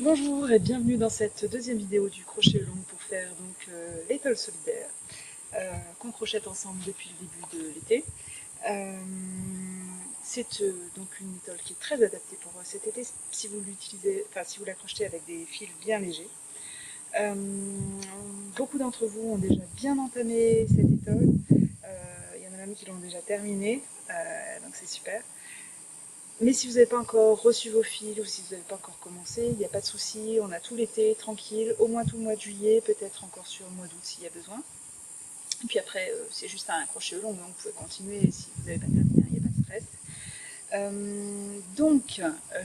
Bonjour et bienvenue dans cette deuxième vidéo du crochet long pour faire donc l'étole solidaire qu'on crochette ensemble depuis le début de l'été. C'est donc une étole qui est très adaptée pour cet été si vous l'utilisez, enfin si vous la crochetez avec des fils bien légers. Euh, Beaucoup d'entre vous ont déjà bien entamé cette étole. Il y en a même qui l'ont déjà terminée, donc c'est super. Mais si vous n'avez pas encore reçu vos fils ou si vous n'avez pas encore commencé, il n'y a pas de souci, on a tout l'été tranquille, au moins tout le mois de juillet, peut-être encore sur le mois d'août s'il y a besoin. Et puis après, c'est juste un crochet long, donc vous pouvez continuer si vous n'avez pas terminé, il n'y a pas de stress.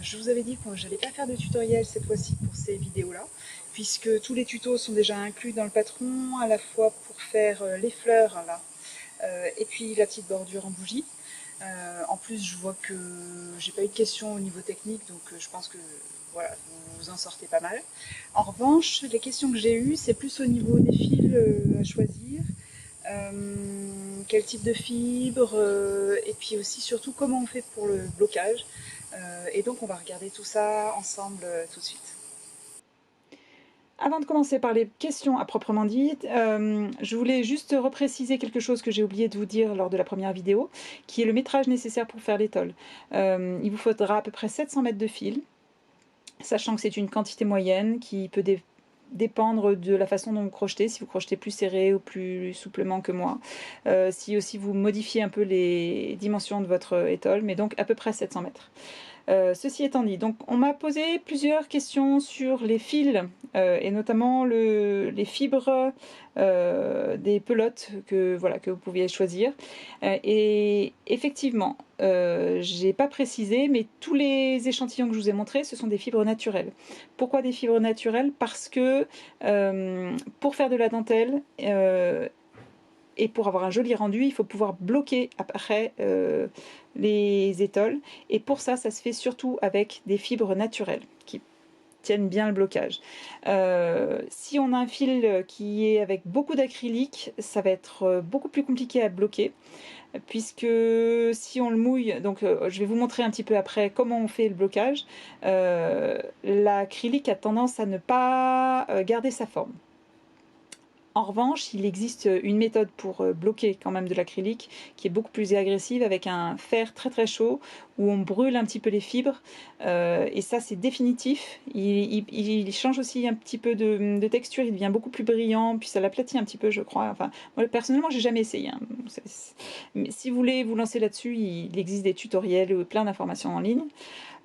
Je vous avais dit que je n'allais pas faire de tutoriel cette fois-ci pour ces vidéos-là, puisque tous les tutos sont déjà inclus dans le patron, à la fois pour faire les fleurs là, et puis la petite bordure en bougie. En plus, je vois que j'ai pas eu de questions au niveau technique, donc je pense que voilà, vous vous en sortez pas mal. En revanche, les questions que j'ai eues, c'est plus au niveau des fils à choisir, quel type de fibre, et puis aussi surtout comment on fait pour le blocage. Et donc on va regarder tout ça ensemble tout de suite. Avant de commencer par les questions à proprement dites, je voulais juste repréciser quelque chose que j'ai oublié de vous dire lors de la première vidéo, qui est le métrage nécessaire pour faire l'étole. Il vous faudra à peu près 700 mètres de fil, sachant que c'est une quantité moyenne qui peut dépendre de la façon dont vous crochetez, si vous crochetez plus serré ou plus souplement que moi, si aussi vous modifiez un peu les dimensions de votre étole, mais donc à peu près 700 mètres. Ceci étant dit, donc on m'a posé plusieurs questions sur les fils et notamment les fibres des pelotes que vous pouviez choisir. Et effectivement, j'ai pas précisé, mais tous les échantillons que je vous ai montrés, ce sont des fibres naturelles. Pourquoi des fibres naturelles? Parce que pour faire de la dentelle, et pour avoir un joli rendu, il faut pouvoir bloquer après les étoles. Et pour ça, ça se fait surtout avec des fibres naturelles qui tiennent bien le blocage. Si on a un fil qui est avec beaucoup d'acrylique, ça va être beaucoup plus compliqué à bloquer, puisque si on le mouille, donc je vais vous montrer un petit peu après comment on fait le blocage, l'acrylique a tendance à ne pas garder sa forme. En revanche, il existe une méthode pour bloquer quand même de l'acrylique qui est beaucoup plus agressive avec un fer très très chaud où on brûle un petit peu les fibres et ça c'est définitif. Il change aussi un petit peu de texture, il devient beaucoup plus brillant, puis ça l'aplatit un petit peu je crois. Enfin, moi personnellement j'ai jamais essayé. Hein. Mais si vous voulez vous lancer là-dessus, il existe des tutoriels ou plein d'informations en ligne.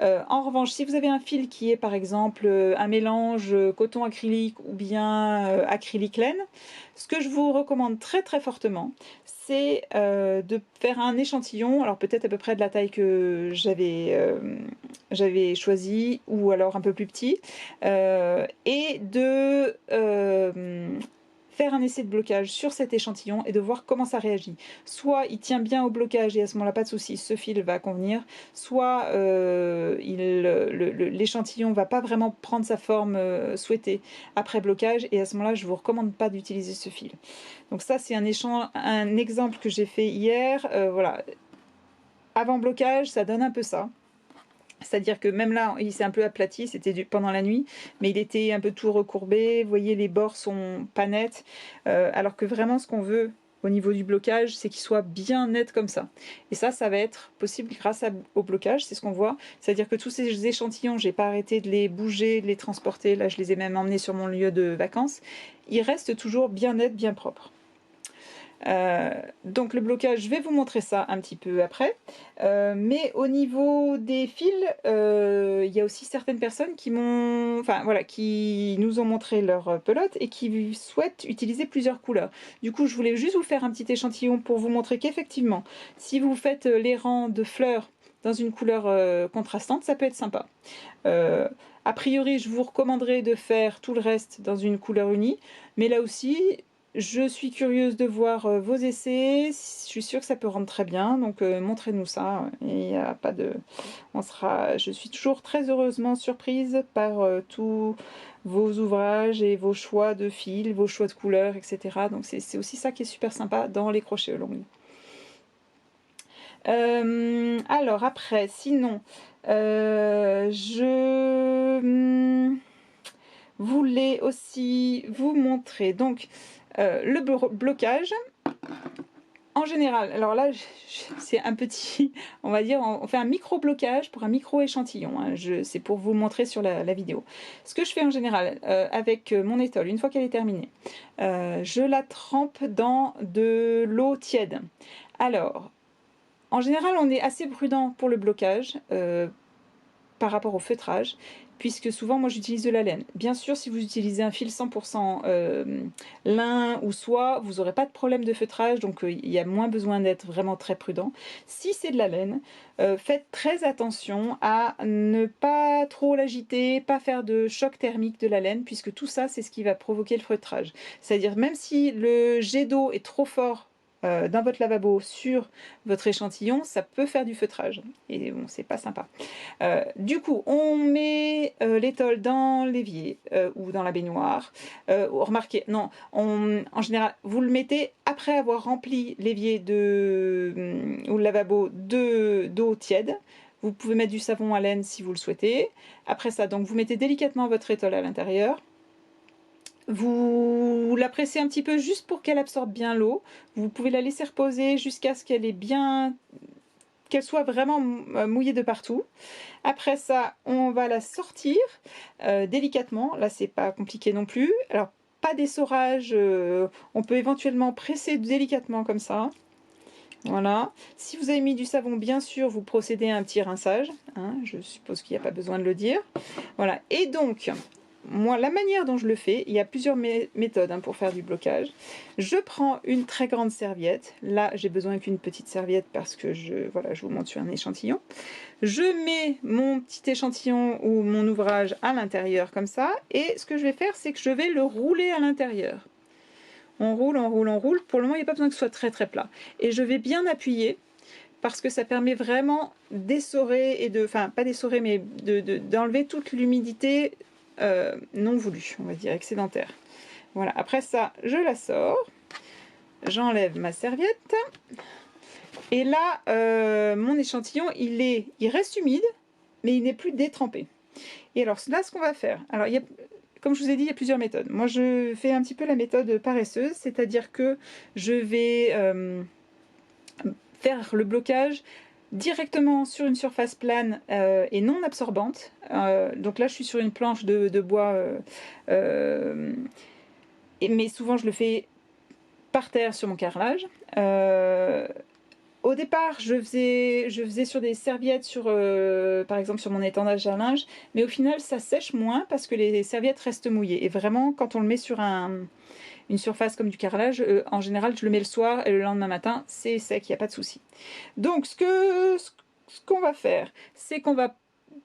En revanche, si vous avez un fil qui est par exemple un mélange coton acrylique ou bien acrylique laine, ce que je vous recommande très très fortement, c'est de faire un échantillon, alors peut-être à peu près de la taille que j'avais choisi, ou alors un peu plus petit, et de faire un essai de blocage sur cet échantillon et de voir comment ça réagit. Soit il tient bien au blocage et à ce moment-là, pas de souci, ce fil va convenir, soit l'échantillon va pas vraiment prendre sa forme souhaitée après blocage et à ce moment-là, je vous recommande pas d'utiliser ce fil. Donc ça, c'est un exemple que j'ai fait hier. Voilà. Avant blocage, ça donne un peu ça. C'est-à-dire que même là, il s'est un peu aplati, c'était pendant la nuit, mais il était un peu tout recourbé. Vous voyez, les bords sont pas nets. Alors que vraiment, ce qu'on veut au niveau du blocage, c'est qu'il soit bien net comme ça. Et ça va être possible grâce au blocage, c'est ce qu'on voit. C'est-à-dire que tous ces échantillons, j'ai pas arrêté de les bouger, de les transporter. Là, je les ai même emmenés sur mon lieu de vacances. Ils restent toujours bien nets, bien propres. Donc le blocage, je vais vous montrer ça un petit peu après. Mais au niveau des fils, il y a aussi certaines personnes qui qui nous ont montré leur pelote et qui souhaitent utiliser plusieurs couleurs. Du coup, je voulais juste vous faire un petit échantillon pour vous montrer qu'effectivement, si vous faites les rangs de fleurs dans une couleur contrastante, ça peut être sympa. A priori, je vous recommanderais de faire tout le reste dans une couleur unie, mais là aussi, je suis curieuse de voir vos essais. Je suis sûre que ça peut rendre très bien, donc montrez-nous ça. Il y a pas de, je suis toujours très heureusement surprise par tous vos ouvrages et vos choix de fils, vos choix de couleurs, etc. Donc c'est aussi ça qui est super sympa dans les crochets longs. Alors après, sinon, voulais aussi vous montrer donc le blocage. En général, alors là, c'est un petit, on va dire, on fait un micro-blocage pour un micro-échantillon. Hein, c'est pour vous montrer sur la vidéo. Ce que je fais en général avec mon étole, une fois qu'elle est terminée, je la trempe dans de l'eau tiède. Alors, en général, on est assez prudent pour le blocage par rapport au feutrage, puisque souvent, moi, j'utilise de la laine. Bien sûr, si vous utilisez un fil 100% lin ou soie, vous n'aurez pas de problème de feutrage, donc il y a moins besoin d'être vraiment très prudent. Si c'est de la laine, faites très attention à ne pas trop l'agiter, pas faire de choc thermique de la laine, puisque tout ça, c'est ce qui va provoquer le feutrage. C'est-à-dire, même si le jet d'eau est trop fort dans votre lavabo sur votre échantillon, ça peut faire du feutrage. Et bon, c'est pas sympa. Du coup, on met l'étole dans l'évier ou dans la baignoire. Remarquez, non, en général, vous le mettez après avoir rempli l'évier ou le lavabo d'eau tiède. Vous pouvez mettre du savon à laine si vous le souhaitez. Après ça, donc vous mettez délicatement votre étole à l'intérieur. Vous la pressez un petit peu juste pour qu'elle absorbe bien l'eau. Vous pouvez la laisser reposer jusqu'à ce qu'elle qu'elle soit vraiment mouillée de partout. Après ça, on va la sortir délicatement. Là, c'est pas compliqué non plus. Alors, pas d'essorage. On peut éventuellement presser délicatement comme ça. Voilà. Si vous avez mis du savon, bien sûr, vous procédez à un petit rinçage. Hein, je suppose qu'il n'y a pas besoin de le dire. Voilà. Et donc, moi, la manière dont je le fais, il y a plusieurs méthodes pour faire du blocage. Je prends une très grande serviette. Là, j'ai besoin qu'une petite serviette parce que voilà, je vous montre sur un échantillon. Je mets mon petit échantillon ou mon ouvrage à l'intérieur comme ça. Et ce que je vais faire, c'est que je vais le rouler à l'intérieur. On roule, on roule, on roule. Pour le moment, il n'y a pas besoin que ce soit très très plat. Et je vais bien appuyer parce que ça permet vraiment d'essorer et enfin pas d'essorer, mais d'enlever toute l'humidité non voulue, on va dire, excédentaire. Voilà, après ça, je la sors. J'enlève ma serviette. Et là, mon échantillon, il reste humide, mais il n'est plus détrempé. Et alors là, ce qu'on va faire, alors comme je vous ai dit, il y a plusieurs méthodes. Moi, je fais un petit peu la méthode paresseuse, c'est-à-dire que je vais faire le blocage directement sur une surface plane et non absorbante. Donc là, je suis sur une planche de bois, mais souvent, je le fais par terre sur mon carrelage. Au départ, je faisais sur des serviettes, par exemple sur mon étendage à linge, mais au final, ça sèche moins parce que les serviettes restent mouillées. Et vraiment, quand on le met sur une surface comme du carrelage, en général, je le mets le soir et le lendemain matin, c'est sec, il n'y a pas de souci. Donc, ce qu'on va faire, c'est qu'on va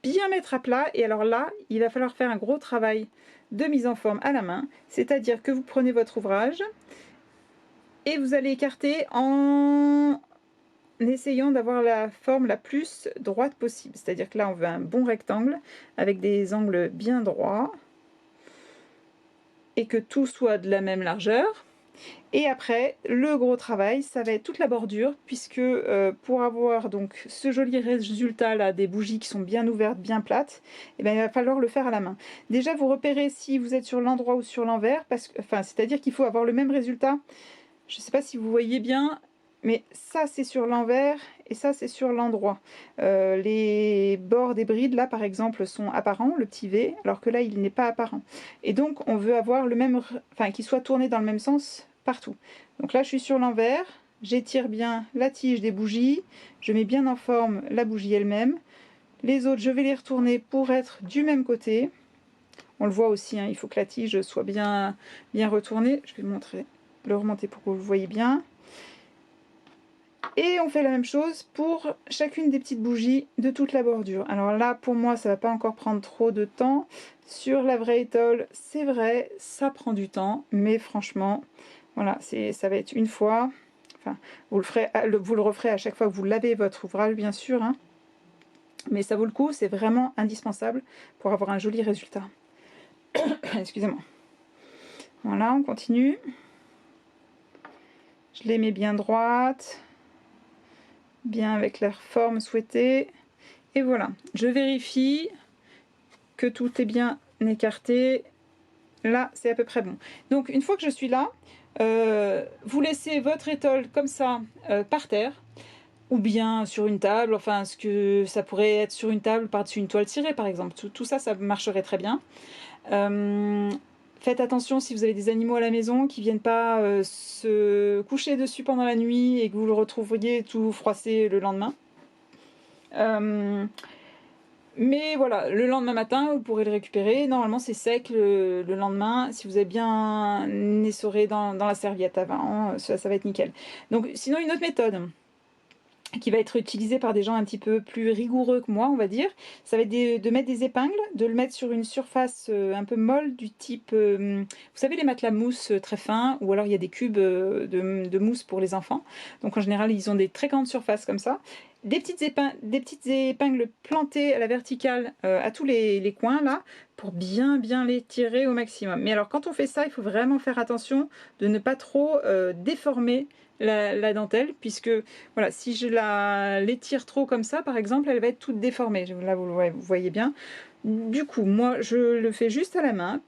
bien mettre à plat. Et alors là, il va falloir faire un gros travail de mise en forme à la main. C'est-à-dire que vous prenez votre ouvrage et vous allez écarter en essayant d'avoir la forme la plus droite possible. C'est-à-dire que là, on veut un bon rectangle avec des angles bien droits et que tout soit de la même largeur. Et après, le gros travail, ça va être toute la bordure, puisque pour avoir donc ce joli résultat là des bougies qui sont bien ouvertes, bien plates, eh bien, il va falloir le faire à la main. Déjà, vous repérez si vous êtes sur l'endroit ou sur l'envers, c'est-à-dire qu'il faut avoir le même résultat. Je ne sais pas si vous voyez bien, mais ça c'est sur l'envers et ça c'est sur l'endroit. Les bords des brides là par exemple sont apparents, le petit V, alors que là il n'est pas apparent. Et donc on veut avoir le même, qu'il soit tourné dans le même sens partout. Donc là je suis sur l'envers, j'étire bien la tige des bougies, je mets bien en forme la bougie elle-même. Les autres je vais les retourner pour être du même côté. On le voit aussi, il faut que la tige soit bien retournée. Je vais le remonter pour que vous le voyez bien. Et on fait la même chose pour chacune des petites bougies de toute la bordure. Alors là, pour moi, ça va pas encore prendre trop de temps. Sur la vraie étole, c'est vrai, ça prend du temps, mais franchement, voilà, ça va être une fois. Enfin, vous le referez à chaque fois que vous lavez votre ouvrage, bien sûr, mais ça vaut le coup, c'est vraiment indispensable pour avoir un joli résultat. Excusez-moi. Voilà, on continue. Je les mets bien droites, bien avec leur forme souhaitée. Et voilà, je vérifie que tout est bien écarté. là c'est à peu près bon. Donc une fois que je suis là, vous laissez votre étole comme ça par terre, ou bien sur une table, enfin ce que ça pourrait être sur une table par-dessus une toile cirée par exemple. Tout ça, ça marcherait très bien. Faites attention si vous avez des animaux à la maison qui viennent pas se coucher dessus pendant la nuit et que vous le retrouviez tout froissé le lendemain. Mais voilà, le lendemain matin, vous pourrez le récupérer. Normalement, c'est sec le lendemain. Si vous avez bien essoré dans la serviette avant, ça va être nickel. Donc, sinon, une autre méthode qui va être utilisée par des gens un petit peu plus rigoureux que moi, on va dire, ça va être de mettre des épingles, de le mettre sur une surface un peu molle du type, vous savez les matelas mousse très fins, ou alors il y a des cubes de mousse pour les enfants, donc en général ils ont des très grandes surfaces comme ça, des petites épingles plantées à la verticale à tous les coins là, pour bien les tirer au maximum. Mais alors quand on fait ça, il faut vraiment faire attention de ne pas trop déformer la dentelle, puisque voilà, si je l'étire trop comme ça, par exemple, elle va être toute déformée. Là, vous voyez bien. Du coup, moi, je le fais juste à la main.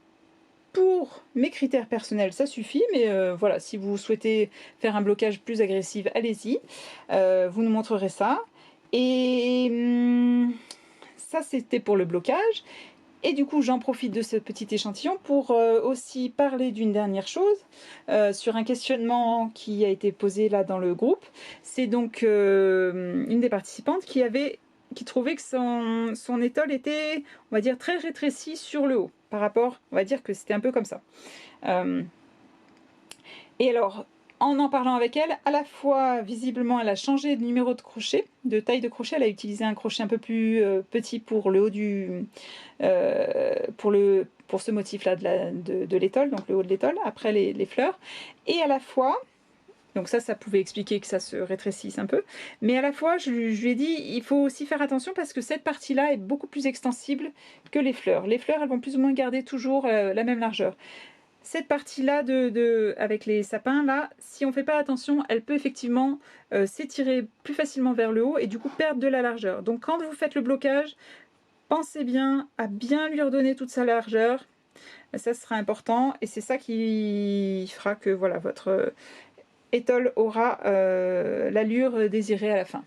Pour mes critères personnels, ça suffit, mais voilà, si vous souhaitez faire un blocage plus agressif, allez-y. Vous nous montrerez ça. Et ça, c'était pour le blocage. Et du coup, j'en profite de ce petit échantillon pour aussi parler d'une dernière chose sur un questionnement qui a été posé là dans le groupe. C'est donc une des participantes qui trouvait que son étole était, on va dire, très rétrécie sur le haut par rapport, on va dire que c'était un peu comme ça. Et alors, en parlant avec elle, à la fois, visiblement, elle a changé de numéro de crochet, de taille de crochet. Elle a utilisé un crochet un peu plus petit pour le haut pour ce motif-là de l'étole, donc le haut de l'étole, après les fleurs. Et à la fois, donc ça pouvait expliquer que ça se rétrécisse un peu, mais à la fois, je lui ai dit, il faut aussi faire attention parce que cette partie-là est beaucoup plus extensible que les fleurs. Les fleurs, elles vont plus ou moins garder toujours la même largeur. Cette partie-là avec les sapins, là, si on ne fait pas attention, elle peut effectivement s'étirer plus facilement vers le haut et du coup perdre de la largeur. Donc quand vous faites le blocage, pensez bien à bien lui redonner toute sa largeur. Ça sera important et c'est ça qui fera que voilà, votre étole aura l'allure désirée à la fin.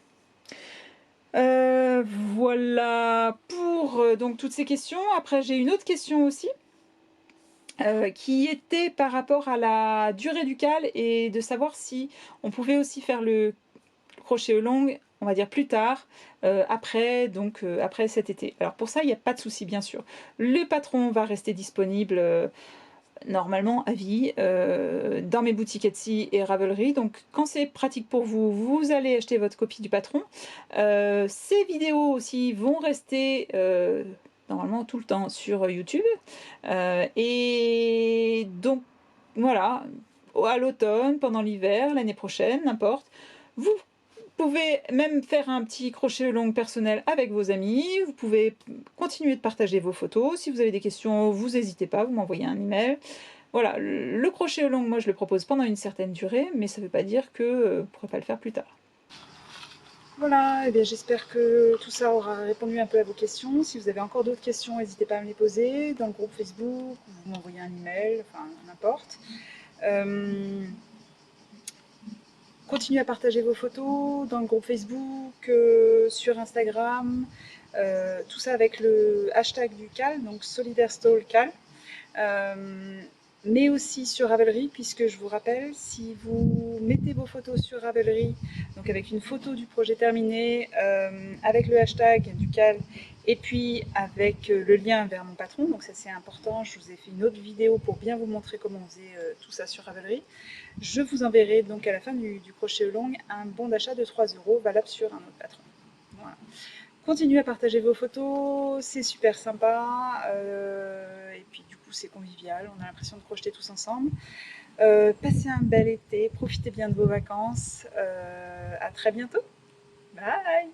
Voilà pour donc toutes ces questions. Après, j'ai une autre question aussi. Qui était par rapport à la durée du cal et de savoir si on pouvait aussi faire le crochet aux longues, on va dire plus tard, après cet été. Alors pour ça, il n'y a pas de souci, bien sûr. Le patron va rester disponible normalement à vie dans mes boutiques Etsy et Ravelry. Donc quand c'est pratique pour vous, vous allez acheter votre copie du patron. Ces vidéos aussi vont rester normalement tout le temps sur YouTube. Et donc voilà, à l'automne, pendant l'hiver, l'année prochaine, n'importe, vous pouvez même faire un petit crochet long personnel avec vos amis. Vous pouvez continuer de partager vos photos. Si vous avez des questions, vous n'hésitez pas, vous m'envoyez un email. Voilà, le crochet long, moi je le propose pendant une certaine durée, mais ça ne veut pas dire que vous ne pourrez pas le faire plus tard. Voilà, et bien j'espère que tout ça aura répondu un peu à vos questions. Si vous avez encore d'autres questions, n'hésitez pas à me les poser dans le groupe Facebook, ou vous m'envoyez un email, enfin n'importe. Continuez à partager vos photos dans le groupe Facebook, sur Instagram, tout ça avec le hashtag du CAL, donc SolidarStallCal. Mais aussi sur Ravelry, puisque je vous rappelle, si vous mettez vos photos sur Ravelry, donc avec une photo du projet terminé, avec le hashtag du CAL, et puis avec le lien vers mon patron, donc ça c'est important, je vous ai fait une autre vidéo pour bien vous montrer comment on faisait tout ça sur Ravelry. Je vous enverrai donc à la fin du crochet long un bon d'achat de 3 € valable sur un autre patron. Voilà. Continuez à partager vos photos, c'est super sympa, et puis du coup c'est convivial, on a l'impression de crocheter tous ensemble. Passez un bel été, profitez bien de vos vacances, à très bientôt, bye!